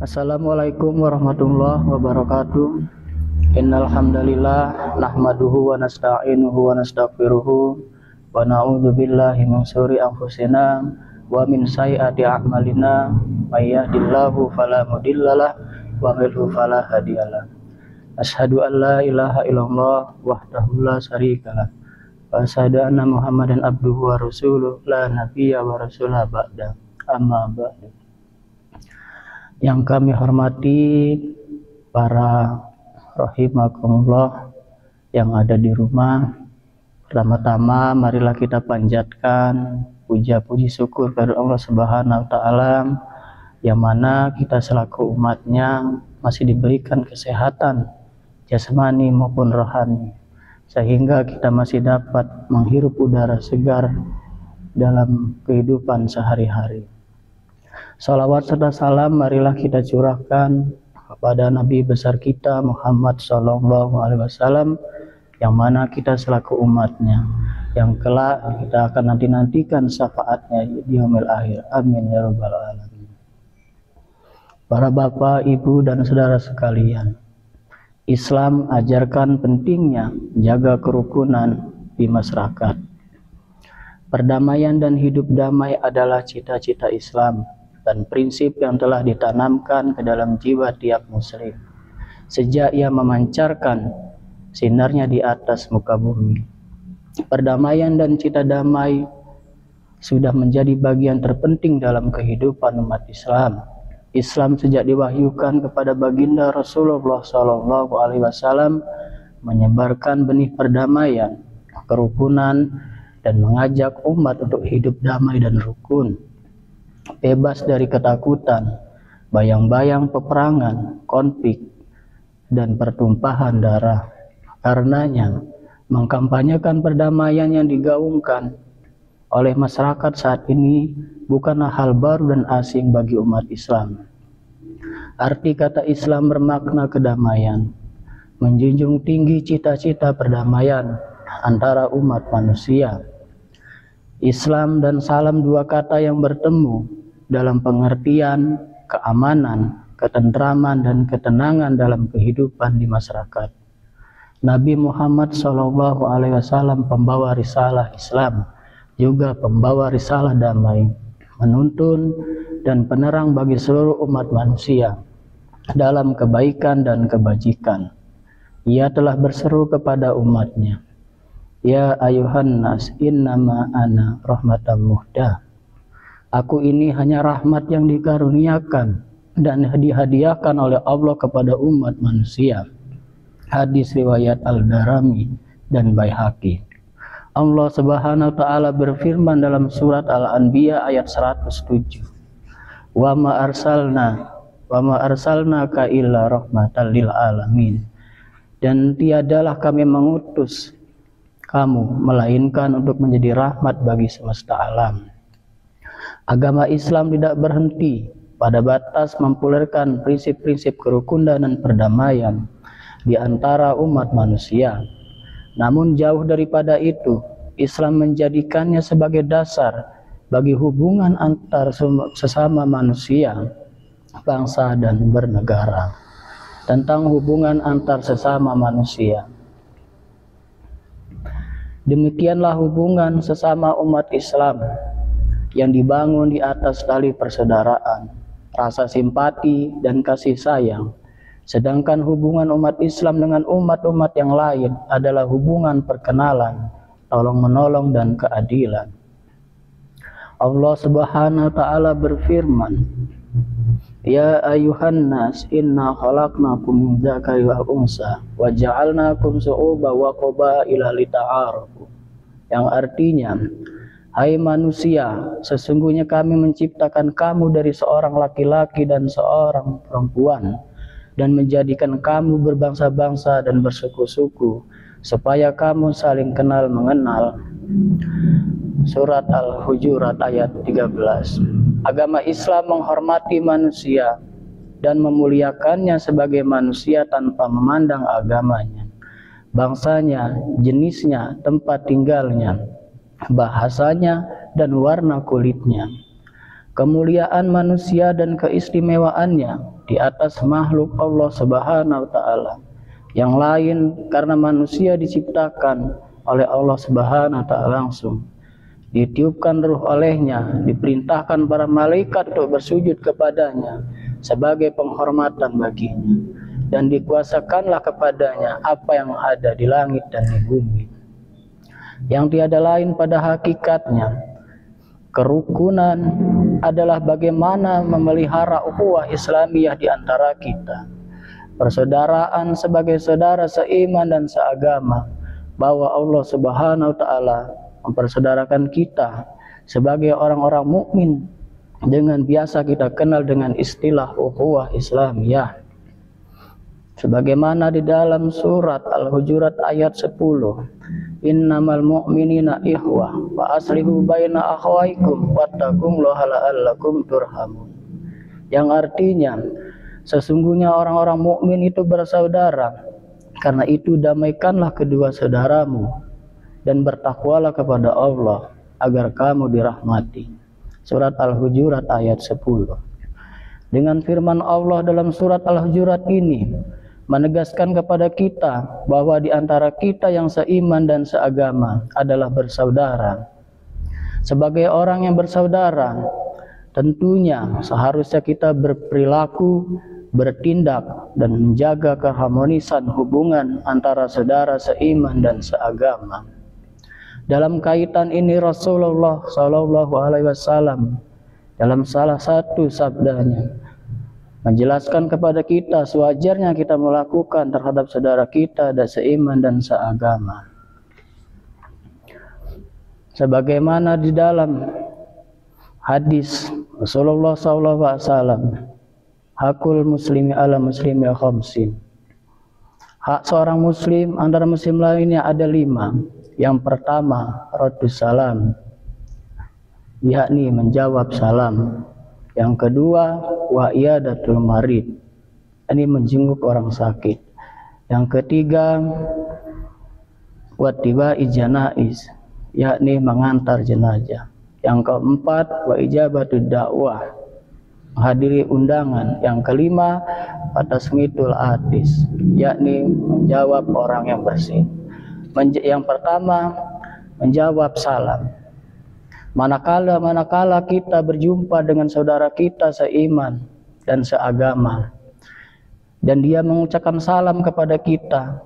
Assalamualaikum warahmatullahi wabarakatuh. Innal hamdalillah nahmaduhu wa nasta'inuhu wa nastaghfiruhu wa na'udzu billahi min syururi anfusina wa min sayyiati a'malina may yahdihillahu fala mudhillalah wa may yudhlil fala hadiyalah. Asyhadu an la ilaha illallah wahdahu la syarikalah wa asyhadu anna Muhammadan abduhu wa rasuluh la nabiyya wa rasulah ba'da. Amma ba'du. Yang kami hormati para rahimakumullah yang ada di rumah, pertama-tama marilah kita panjatkan puja-puji syukur kepada Allah Subhanahu wa Ta'ala, yang mana kita selaku umatnya masih diberikan kesehatan jasmani maupun rohani, sehingga kita masih dapat menghirup udara segar dalam kehidupan sehari-hari. Salawat serta salam marilah kita curahkan kepada Nabi besar kita Muhammad Sallallahu Alaihi Wasallam, yang mana kita selaku umatnya yang kelak kita akan nantikan syafaatnya di yaumil akhir. Amin ya rabbal alamin. Para bapak, ibu dan saudara sekalian, Islam ajarkan pentingnya jaga kerukunan di masyarakat. Perdamaian dan hidup damai adalah cita-cita Islam dan prinsip yang telah ditanamkan ke dalam jiwa tiap muslim sejak ia memancarkan sinarnya di atas muka bumi. Perdamaian dan cita damai sudah menjadi bagian terpenting dalam kehidupan umat Islam. Islam sejak diwahyukan kepada baginda Rasulullah Sallallahu Alaihi Wasallam menyebarkan benih perdamaian, kerukunan, dan mengajak umat untuk hidup damai dan rukun, bebas dari ketakutan, bayang-bayang peperangan, konflik, dan pertumpahan darah. Karenanya, mengkampanyekan perdamaian yang digaungkan oleh masyarakat saat ini bukanlah hal baru dan asing bagi umat Islam. Arti kata Islam bermakna kedamaian, menjunjung tinggi cita-cita perdamaian antara umat manusia. Islam dan salam dua kata yang bertemu dalam pengertian keamanan, ketentraman, dan ketenangan dalam kehidupan di masyarakat. Nabi Muhammad Shallallahu Alaihi Wasallam pembawa risalah Islam, juga pembawa risalah damai, menuntun dan penerang bagi seluruh umat manusia dalam kebaikan dan kebajikan. Ia telah berseru kepada umatnya, "Ya ayuhan nas, innama ana rahmatan muhdah." Aku ini hanya rahmat yang dikaruniakan dan dihadiahkan oleh Allah kepada umat manusia. Hadis riwayat Al-Darimi dan Baihaqi. Allah Subhanahu wa Ta'ala berfirman dalam surat Al-Anbiya ayat 107. Wa ma arsalnaka illa rahmatan lil alamin. Dan tiadalah kami mengutus kamu melainkan untuk menjadi rahmat bagi semesta alam. Agama Islam tidak berhenti pada batas mempopulerkan prinsip-prinsip kerukunan dan perdamaian di antara umat manusia. Namun jauh daripada itu, Islam menjadikannya sebagai dasar bagi hubungan antar sesama manusia, bangsa, dan bernegara. Tentang hubungan antar sesama manusia, demikianlah hubungan sesama umat Islam yang dibangun di atas tali persaudaraan, rasa simpati, dan kasih sayang. Sedangkan hubungan umat Islam dengan umat-umat yang lain adalah hubungan perkenalan, tolong-menolong, dan keadilan. Allah Subhanahu wa Ta'ala berfirman, "Ya ayuhan nas, inna khalaqnakum min dzakari wa unsa wa ja'alnakum syu'uban wa qabaila lita'arafu." Yang artinya, hai manusia, sesungguhnya kami menciptakan kamu dari seorang laki-laki dan seorang perempuan, dan menjadikan kamu berbangsa-bangsa dan bersuku-suku, supaya kamu saling kenal mengenal. Surat Al-Hujurat ayat 13. Agama Islam menghormati manusia dan memuliakannya sebagai manusia tanpa memandang agamanya, bangsanya, jenisnya, tempat tinggalnya, bahasanya, dan warna kulitnya. Kemuliaan manusia dan keistimewaannya di atas makhluk Allah Subhanahu wa taala. Yang lain karena manusia diciptakan oleh Allah Subhanahu wa taala langsung. Ditiupkan ruh olehnya, diperintahkan para malaikat untuk bersujud kepadanya sebagai penghormatan baginya, dan dikuasakanlah kepadanya apa yang ada di langit dan di bumi. Yang tiada lain pada hakikatnya, kerukunan adalah bagaimana memelihara ukhuwah Islamiyah di antara kita. Persaudaraan sebagai saudara seiman dan seagama, bahwa Allah Subhanahu wa taala mempersaudarakan kita sebagai orang-orang mukmin dengan biasa kita kenal dengan istilah ukhuwah Islamiyah. Sebagaimana di dalam surat Al-Hujurat ayat 10, innamal mu'minina ikhwah wa aslihu baina akhwaikum wattaqullaha la'allakum turhamun. Yang artinya, sesungguhnya orang-orang mukmin itu bersaudara, karena itu damaikanlah kedua saudaramu dan bertakwalah kepada Allah agar kamu dirahmati. Surat Al-Hujurat ayat 10. Dengan firman Allah dalam surat Al-Hujurat ini menegaskan kepada kita bahwa di antara kita yang seiman dan seagama adalah bersaudara. Sebagai orang yang bersaudara, tentunya seharusnya kita berperilaku, bertindak, dan menjaga keharmonisan hubungan antara saudara seiman dan seagama. Dalam kaitan ini Rasulullah SAW dalam salah satu sabdanya menjelaskan kepada kita sewajarnya kita melakukan terhadap saudara kita dan seiman dan seagama. Sebagaimana di dalam hadis Rasulullah SAW, hakul muslimi ala muslimi khamsin. Hak seorang muslim antara muslim lainnya ada 5. Yang pertama, raddus salam, yakni menjawab salam. Yang kedua, wa iyadatul marid, ini menjenguk orang sakit. Yang ketiga, wattiba'i janaiz, yakni mengantar jenazah. Yang keempat, wa ijabatud dakwah, menghadiri undangan. Yang kelima, patasmitul atis, yakni menjawab orang yang bersih. Yang pertama, menjawab salam. Manakala kita berjumpa dengan saudara kita seiman dan seagama, dan dia mengucapkan salam kepada kita,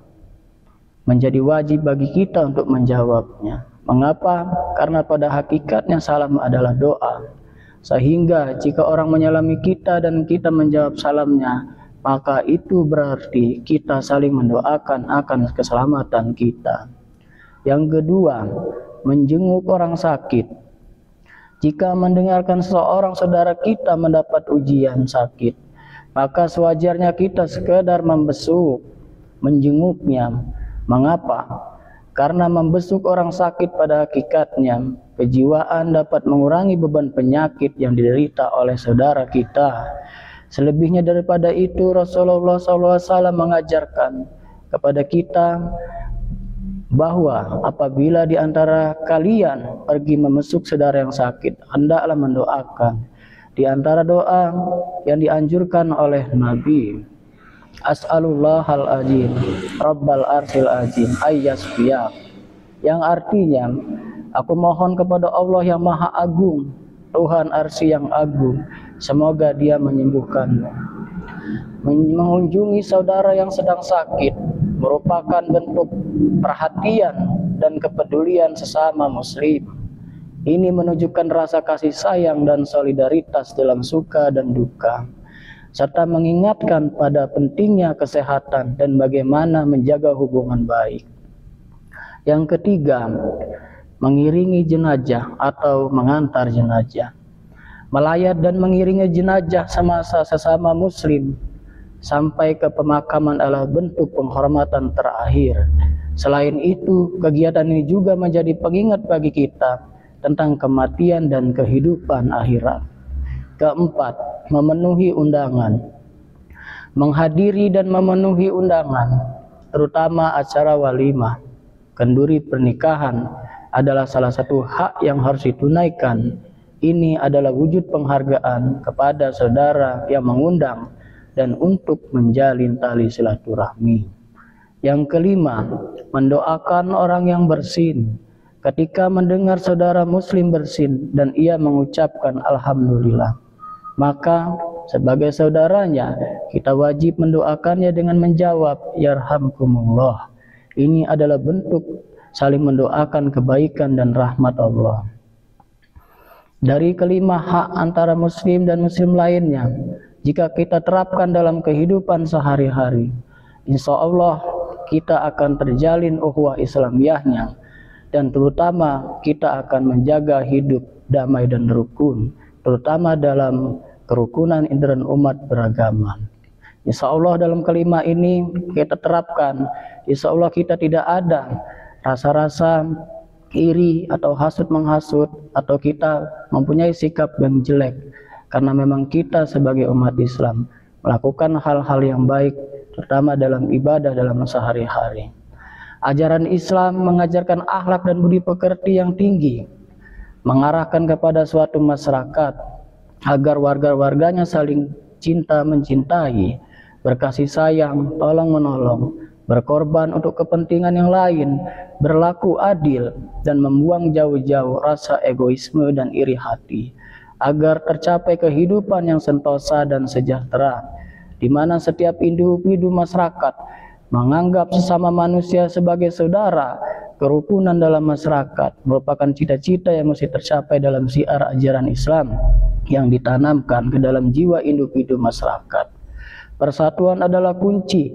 menjadi wajib bagi kita untuk menjawabnya. Mengapa? Karena pada hakikatnya salam adalah doa. Sehingga jika orang menyalami kita dan kita menjawab salamnya, maka itu berarti kita saling mendoakan akan keselamatan kita. Yang kedua, menjenguk orang sakit. Jika mendengarkan seorang saudara kita mendapat ujian sakit, maka sewajarnya kita sekedar membesuk, menjenguknya. Mengapa? Karena membesuk orang sakit pada hakikatnya kejiwaan dapat mengurangi beban penyakit yang diderita oleh saudara kita. Selebihnya daripada itu, Rasulullah SAW mengajarkan kepada kita bahwa apabila di antara kalian pergi membesuk saudara yang sakit, hendaklah mendoakan. Di antara doa yang dianjurkan oleh Nabi, as'alullahal azim rabbal arsil azim ayyasfiyak, yang artinya aku mohon kepada Allah yang maha agung, Tuhan arsy yang agung, semoga dia menyembuhkanmu. Mengunjungi saudara yang sedang sakit merupakan bentuk perhatian dan kepedulian sesama muslim. Ini menunjukkan rasa kasih sayang dan solidaritas dalam suka dan duka, serta mengingatkan pada pentingnya kesehatan dan bagaimana menjaga hubungan baik. Yang ketiga, mengiringi jenazah atau mengantar jenazah. Melayat dan mengiringi jenazah semasa sesama muslim sampai ke pemakaman adalah bentuk penghormatan terakhir. Selain itu, kegiatan ini juga menjadi pengingat bagi kita tentang kematian dan kehidupan akhirat. Keempat, memenuhi undangan. Menghadiri dan memenuhi undangan, terutama acara walimah, kenduri pernikahan, adalah salah satu hak yang harus ditunaikan. Ini adalah wujud penghargaan kepada saudara yang mengundang dan untuk menjalin tali silaturahmi. Yang kelima, mendoakan orang yang bersin ketika mendengar saudara muslim bersin dan ia mengucapkan alhamdulillah. Maka sebagai saudaranya kita wajib mendoakannya dengan menjawab yarhamkumullah. Ini adalah bentuk saling mendoakan kebaikan dan rahmat Allah. Dari kelima hak antara muslim dan muslim lainnya, jika kita terapkan dalam kehidupan sehari-hari, insya Allah kita akan terjalin ukhuwah Islamiyahnya, dan terutama kita akan menjaga hidup damai dan rukun, terutama dalam kerukunan intern umat beragama. Insya Allah dalam kelima ini kita terapkan, insya Allah kita tidak ada rasa-rasa iri atau hasut menghasut, atau kita mempunyai sikap yang jelek, karena memang kita sebagai umat Islam melakukan hal-hal yang baik, terutama dalam ibadah dalam sehari-hari. Ajaran Islam mengajarkan akhlak dan budi pekerti yang tinggi, mengarahkan kepada suatu masyarakat agar warga-warganya saling cinta mencintai, berkasih sayang, tolong menolong, berkorban untuk kepentingan yang lain, berlaku adil, dan membuang jauh-jauh rasa egoisme dan iri hati, agar tercapai kehidupan yang sentosa dan sejahtera, di mana setiap individu masyarakat menganggap sesama manusia sebagai saudara. Kerukunan dalam masyarakat merupakan cita-cita yang mesti tercapai dalam syiar ajaran Islam yang ditanamkan ke dalam jiwa individu masyarakat. Persatuan adalah kunci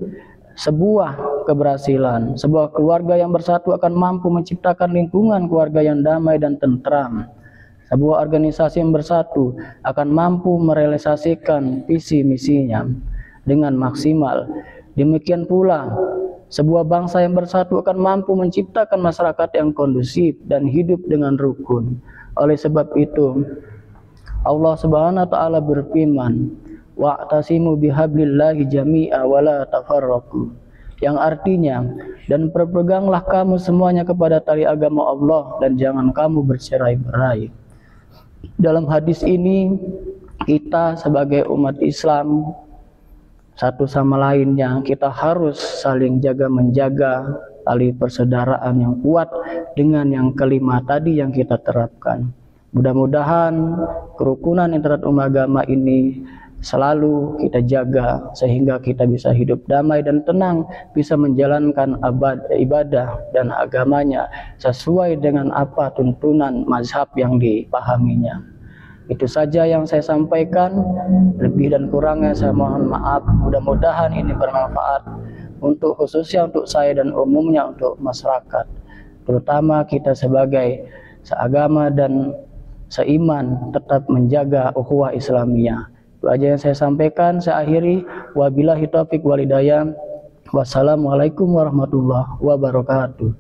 sebuah keberhasilan. Sebuah keluarga yang bersatu akan mampu menciptakan lingkungan keluarga yang damai dan tentram. Sebuah organisasi yang bersatu akan mampu merealisasikan visi misinya dengan maksimal. Demikian pula, sebuah bangsa yang bersatu akan mampu menciptakan masyarakat yang kondusif dan hidup dengan rukun. Oleh sebab itu, Allah Subhanahu wa taala berfirman, wa'tasimu bihablillahi jami'a wa la tafarraqu, yang artinya, dan berpeganglah kamu semuanya kepada tali agama Allah dan jangan kamu bercerai-berai. Dalam hadis ini, kita sebagai umat Islam satu sama lainnya kita harus saling jaga menjaga tali persaudaraan yang kuat dengan yang kelima tadi yang kita terapkan. Mudah-mudahan kerukunan antar umat agama ini selalu kita jaga sehingga kita bisa hidup damai dan tenang, bisa menjalankan ibadah dan agamanya sesuai dengan apa tuntunan mazhab yang dipahaminya. Itu saja yang saya sampaikan, lebih dan kurangnya saya mohon maaf. Mudah-mudahan ini bermanfaat untuk khususnya untuk saya dan umumnya untuk masyarakat, terutama kita sebagai seagama dan seiman tetap menjaga ukhuwah Islamiyah. Itu aja yang saya sampaikan. Saya akhiri, wabillahi taufiq wal hidayah. Wassalamualaikum warahmatullahi wabarakatuh.